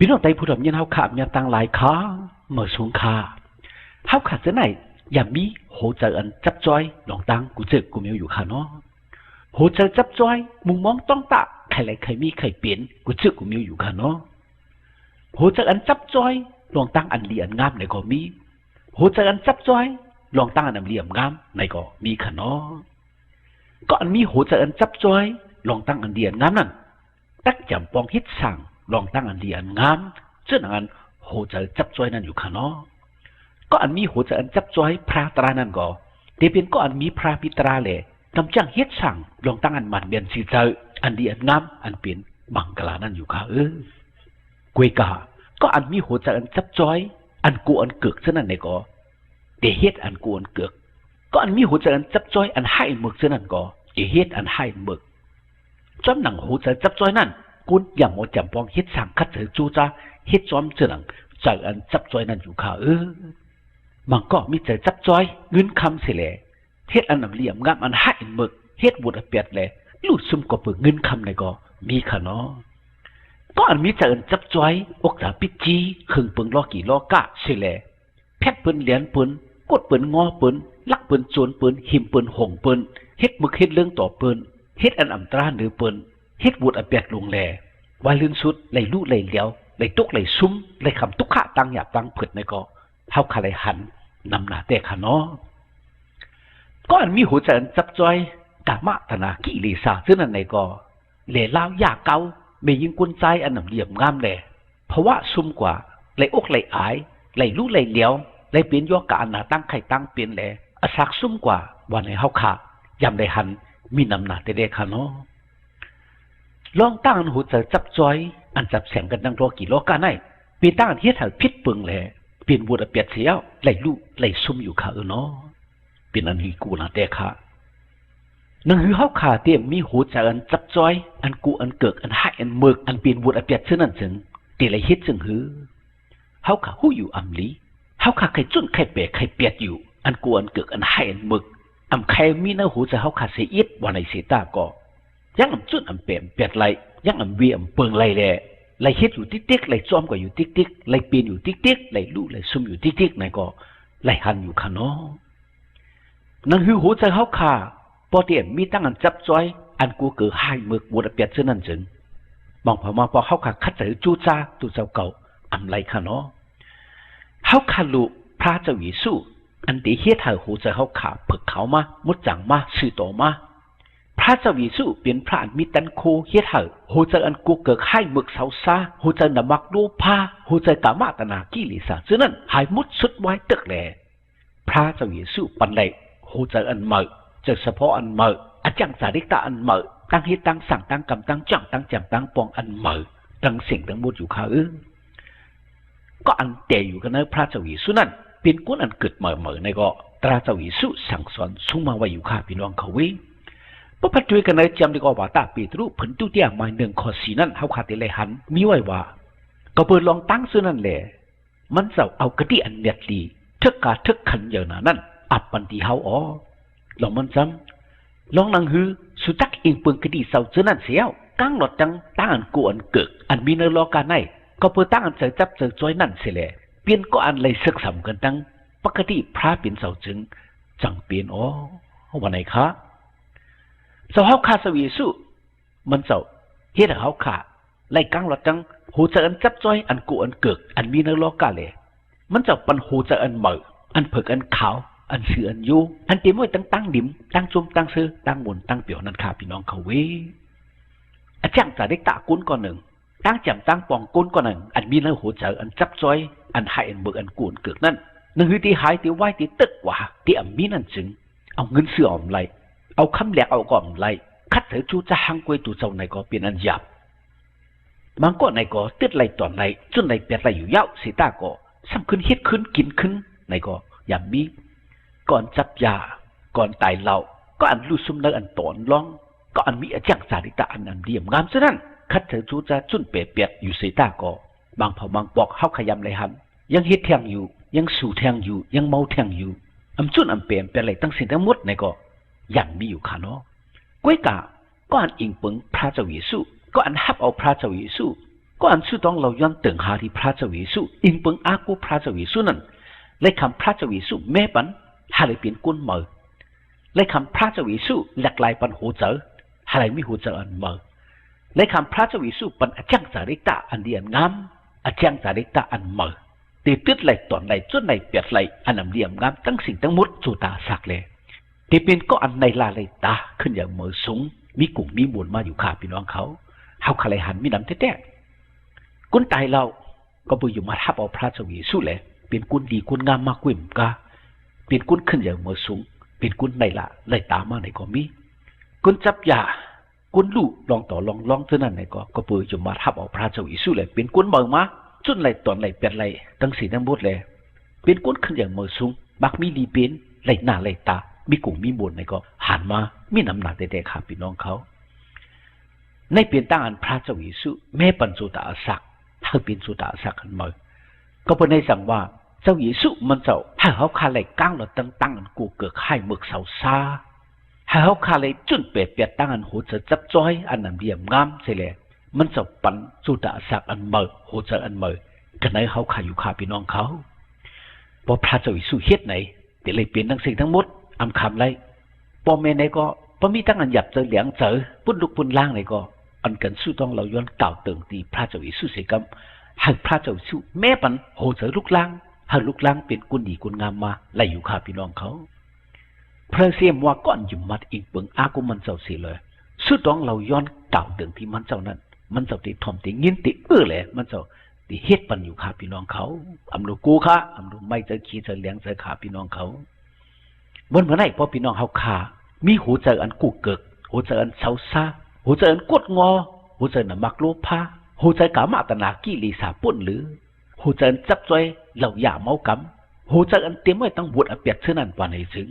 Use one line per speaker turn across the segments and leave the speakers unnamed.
พี่น้องไต้ผู้ดำยันเฮาขามีตังหลายขาเมื่อสูงขาเฮาขาจะไหนอย่ามีโหเจออันจับจอยหลองตังกูเจอกูมีอยู่ขาเนาะโหเจอจับจอยมุงมองต้องตะใครไรใครมีใครเปลี่ยนกูเจอกูมีอยู่ขาเนาะโหเจออันจับจอยหลองตังอันเลียนงามในก็มีโหเจออันจับจอยหลองตังอันเลียมงามในก็มีขาเนาะก็อันมีโหเจออันจับจอยหลองตังอันเลียนงามนั่นตักจำปองฮิตสั่งลองตั้งอันเดียนงามเช่นอันโหจะจับจอยนั่นอยู่ข้างนอกก็อันมีโหจะอันจับจอยพระตรานั่นก็เดี๋ยวเป็นก็อันมีพระพิตราเลยกำจังเฮ็ดสั่งลองตั้งอันมันเบียนสีเจออันเดียนงามอันเป็นบังกลานั่นอยู่ข้ากวยกาก็อันมีโหจะอันจับจอยอันกูอันเกิกเช่นนั้นเลยก็เดี๋ยวเฮ็ดอันกูอันเกิกก็อันมีโหจะอันจับจอยอันให้หมึกเช่นนั้นก็เดี๋ยวเฮ็ดอันให้หมึกจำหนังโหจะจับจอยนั่นกุนอย่างโมจำปองเฮ็ดสั่งคัดเสือจูจ้าเฮ็ดจอมเจืองจากอันจับจอยนั่นอยู่ข้ามันก็มีใจจับจอยเงินคำเสียแหละเฮ็ดอันนำเหลี่ยมงามอันให้หมึกเฮ็ดบุตรเปียดแหละลู่ซุ่มก็เปิดเงินคำในก็มีขะเนาะก็อันมีใจอันจับจอยอกตาปิจีขึงเปิงล้อกี่ล้อกะเสียแหละแพทย์เปิ้นเหรียญเปิ้นกดเปิ้นงอเปิ้นลักเปิ้นโจรเปิ้นหิมเปิ้นหงเปิ้นเฮ็ดมึกเฮ็ดเรื่องต่อเปิ้นเฮ็ดอันอำตราหรือเปิ้นเฮ็ดบุตรอเปียดลงแลว่าลื่นสุดไหลลู่ไหลเหลียวไหลตุกไหลซุ้มไหลคำตุกขะตังหยาบตังผึดในก็เฮาคาไหลหันนำหน้าแต่ขะเนาะก็อันมีหัวใจอันจับจอยกามะธนากิเลสาซึ่งนั่นในก็เหล่ล้าวยาเกาไม่ยิงกุนใจอันนำเหลี่ยมงามแลเพราะว่าซุ่มกว่าไหลอกไหลอายไหลลู่ไหลเหลียวไหลเปลี่ยนย่อกะอันหน้าตั้งไข่ตั้งเปลี่ยนแลอสักซุ่มกว่าวันในเฮาขายำได้หันมีนำหน้าแต่เด็กขะเนาะลองตั้งหัวใจจับจอยอันจับแสงกันดังรอกี่ล้อกันไหนปีตั้งเฮ็ดให้พิษปึงแหละเปลี่ยนบุตรเปียดเสียวไหลลู่ไหลซุ่มอยู่ข้าเนาะเป็นอันฮีกูนะแต่ข้านังฮือเฮาขาเตรียมมีหัวใจอันจับจอยอันกูอันเกิกอันให้อันเมือกอันเปลี่ยนบุตรเปียดเช่นนั้นจึงเตไหลเฮ็ดจึงฮือเฮาขาหู้อยู่อำลีเฮาขาใครจุ้นใครเปะใครเปียดอยู่อันกูอันเกิกอันให้อันเมือกอำใครมีในหัวใจเฮาขาเสียอิดวันในเสียตาก็ยังอำจุดอำเปี่ยมเปียดไหลยังอำเวียมเปิงไหลแหละไหลเฮ็ดอยู่ติ๊กๆไหลจอมก็อยู่ติ๊กๆไหลเปลี่ยนอยู่ติ๊กๆไหลลู่ไหลซุ่มอยู่ติ๊กๆไหนก็ไหลหันอยู่ข้างนอกนั่นคือหัวใจเฮาขาพอเตียนมีตั้งอันจับจอยอันกูเกิดหายมึกบัวเปียดเช่นนั้นจึงบางพอมาพอเฮาขาคัดใจจูจ้าตัวเจ้าเก่าอำไหลข้างนอกเฮาขาลุพระเจ้าเยซูอันที่เฮ็ดให้หัวใจเฮาขาเพิกเขามามุดจังมาสื่อต่อมาพระเจ้าเยซูเป็นพระอันมีตันโคเฮ็ดให้หัวใจอันกูเกิดให้หมึกเสาซาหัวใจนมักโลภาหัวใจกามตนากิเลสฉะนั้นหายมุดสุดไว้ตึกแลพระเจ้าเยซูปันไหลหัวใจอันเหม่อเจอเฉพาะอันเหม่ออาจังสาริตาอันเหม่อตั้งเฮ็ดตั้งสั่งตั้งกำตั้งจังตั้งแจมตั้งปองอันเหม่อตั้งสิ่งตั้งหมดอยู่ข้าก็อันแต่อยู่กันในพระเจ้าเยซูนั้นเป็นคนอันเกิดเหม่อในก็พระเจ้าเยซูสั่งสอนสุ่มมาไว้อยู่ข้าพี่น้องเขาพระพัดด้วยกันในจำดีกว่าตาเปตรุผลตุเตียมาหนึ่งข้อสีนั้นเขาขาดเลยหันมีไว้ว่าก็เปิดลองตั้งซื้อนั่นแหละมันจะเอากระดิ่งเน็ตลีทึกกาทึกขันอย่างนั้นอับปันตีเฮาอ๋อลองมันจำลองนังฮือสุดักอิงเปิงกระดิ่งเสาซื้อนั่นเสียวกั้งหลอดจังตั้งอันกูอันเกิดอันมีในโลกาในก็เปิดตั้งอันเจอจับเจอจอยนั่นเสียแหละเปลี่ยนก็อันเลยศึกษากันตั้งปกติพระเป็นเสาจึงจังเปลี่ยนอ๋อวันไหนคะเจ้าเฮาขาสวีสุมันเจ้าเฮ็ดให้เฮาขาไล่กังหลอดจังหูจะอันจับจ้อยอันกูอันเกิกอันมีในโลกาเลยมันเจ้าปันหูจะอันเหม่ออันเผิกอันขาวอันเสืออันยูอันเต็มไว้ตั้งดิ่มตั้งจุ่มตั้งซื้อตั้งบนตั้งเปี่ยวนั่นค่ะพี่น้องเขาอาจารย์จะได้ตะกุ้นก่อนหนึ่งตั้งแจ่มตั้งปองกุ้นก่อนหนึ่งอันมีในหูจะอันจับจ้อยอันให้อันเบิกอันกูอันเกิกนั่นนั่นคือที่หายที่ไหวที่ตึกว่าที่อันมีนั่นจึงเอาเงินเสืออมไหลเอาคำแหลกเอาก่อนไหลคัดเถอะจูจะหังกวยตัวเจ้าในก็เป็นอันหยาบมันก็ในก็ติดไหลตอนไหลจนไหลเปียดไหลอยู่ยาวสีตาก็ซ้ำขึ้นเฮ็ดขึ้นกินขึ้นในก็ยามมีก่อนจับยาก่อนตายเหล่าก็อันรู้ซุ่มในอันตอนร้องก็อันมีอาจังสาริตาอันเดียมงามซะนั่นคัดเถอะจูจะจุนเปียดอยู่สีตาก็บางเผาบางปอกเฮาขยำเลยหันยังเฮ็ดแทงอยู่ยังสู่แทงอยู่ยังเมาแทงอยู่จุนเปียเป็นไหลตั้งสิ่งทั้งหมดในก็ยังมีอยู่ค่ะเนาะก้วยกาก็อันอิงเปิงพระเจ้าเยซูก็อันฮับเอาพระเจ้าเยซู ก็อันสุดต้องเราย้อนตึงหาที่พระเจ้าเยซูอิงเปิงอากูพระเจ้าเยซูนั้นเลยคำพระเจ้าเยซูแม่ปันหาเลยเปลี่ยนกุนเมอเลยคำพระเจ้าเยซูหลากหลายปันหูเจอหาเลยไม่หูเจออันเมอเลยคำพระเจ้าเยซูปันอาจารย์จาริตาอันเดียนงามอาจารย์จาริตาอันเมอตีตึดไหลตอนไหลจนไหลเปียดไหลอันนำเดียมงามตั้งสิ่งทั้งหมดสู่ตาสักเลยที่เป็นก็อันในลาเลยตาขึ้นอย่างเมอสูงมีกลุ่มมีมวลมาอยู่ข้าพี่น้องเขาขลายหันมีน้ำแท้ๆกุนตายเราก็ไปอยู่มาทับเอาพระเจ้าเยซูเลยเป็นกุนดีกุนงามมากกว่าก็เป็นกุนขึ้นอย่างเมอสูงเป็นกุนในละเลยตามาในก็มีกุนจับยากุนลู่ลองต่อลองเท่านั้นในก็ไปอยู่มาทับเอาพระเจ้าเยซูเลยเป็นกุนเมอมาจนไหลตอนไหลเปียดไหลตั้งสีน้ำบดเลยเป็นกุนขึ้นอย่างเมอสูงมักมีดีเป็นไหลหน้าไหลตามีกลุ่มมีมวลในก็หันมามีน้ำหนักแต่ๆครับพี่น้องเขาในเปลี่ยนตั้งอันพระเจ้าเยซูแม่ปัญจุตาศักถ้าเป็นสุตาศักขันมาก็เป็นในสั่งว่าเจ้าเยซูมันเจ้าให้เขาคาเลยก้างเราตั้งอันกูเกิดให้หมึกเสาซาให้เขาคาเลยจุนเปียดตั้งอันหัวจะจับจ้อยอันนั้นเดียมงามเสียเลยมันเจ้าปันสุตาศักอันเมื่อหัวจะอันเมื่อกันไหนเขาขายอยู่ข้าพี่น้องเขาพอพระเจ้าเยซูเฮ็ดไหนเดี๋ยวเลยเปลี่ยนทั้งสิ่งทั้งหมดอำคำไรพอเมนไหนก็พอมีตั้งอันหยับเจอเหลียงเจอปุ่นลุกปุ่นล่างไหนก็อันกันสู้ต้องเราย้อนเก่าเติงตีพระเจ้าเยซูเสกำให้พระเจ้าเยซูแม่ปันโหเจอลุกล่างให้ลุกล่างเป็นกุนดีกุนงามมาไล่อยู่ข้าพี่น้องเขาพระเสียมว่าก้อนหยุ่มมัดอิงเปิงอากุมันเจ้าเสียเลยสู้ต้องเราย้อนเก่าเติงที่มันเจ้านั้นมันเจ้าตีทอมตีเงินตีเลยมันเจ้าตีเฮ็ดปันอยู่ข้าพี่น้องเขาอำลูกูข้าอำลูไม่เจอขี้เจอเหลียงเจอขาพี่น้องเขาวันเมื่อไหร่พอพี่น้องเขาขามีหูเจออันกูเกิกหูเจออันเสาซาหูเจออันกดงอหูเจออันมักโลภะหูเจอกามาตนากิลีสาปุ่นหรือหูเจออันจับจ้อยเหล่าหยาเมากำหูเจออันเตรียมไว้ตั้งบวชอเปียกเช่นนั้นวันไหนถึง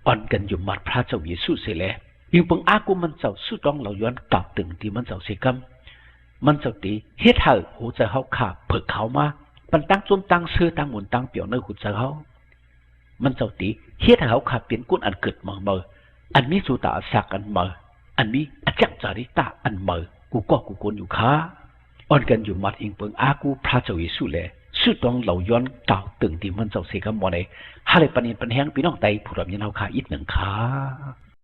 อ่อนกันอยู่มัดพระเจ้าเยซูเสียแล้วยิ่งเพิ่งอากูมันเจ้าสู้ต้องเราย้อนกลับตึงที่มันเจ้าเสกำมันเจ้าตีเฮ็ดให้หูเจอเขาขาเผิกเขามามันตั้งจนตั้งเสื้อตั้งหมุนตั้งเปี่ยวเนื้อหูเจอเขามันเจ้าตีเฮ็ดให้เขาขาเปลี่ยนกุนอันเกิดเมื่ออันมีสุตาศักอันเมื่ออันมีอาจักจาริตาอันเมื่อกูกวนอยู่ค้าอ่อนกันอยู่มัดอิงเปิงอากูพระเจ้าเยซูแลสุดต้องเหล่าย้อนเก่าตึงที่มันเจ้าเสกำบ่ได้หาเลยปานนี้ปัญแหงพี่น้องไตผู้รับยินเอาค้าอีกหนึ่งค้า
ย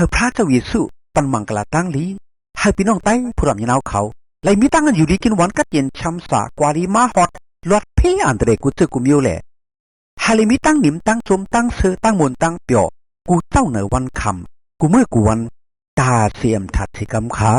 าพระเจ้าเยซูปันมังกลาตั้งลีให้พี่น้องไต้ผู้รำยนาวเขาไลมีตั้งกันอยู่ดีกินหวานกัดเย็นช้ำสากวาลีมาฮอดลอดเพอันเดรกูเจอกูมิวแหละฮาลิมีตั้งหนิมตั้งสมตั้งเสือตั้งมนตั้งเปียวกูเจ้าเหนือวันคำกูเมื่อกูวันตาเสียมถัดสิกำขา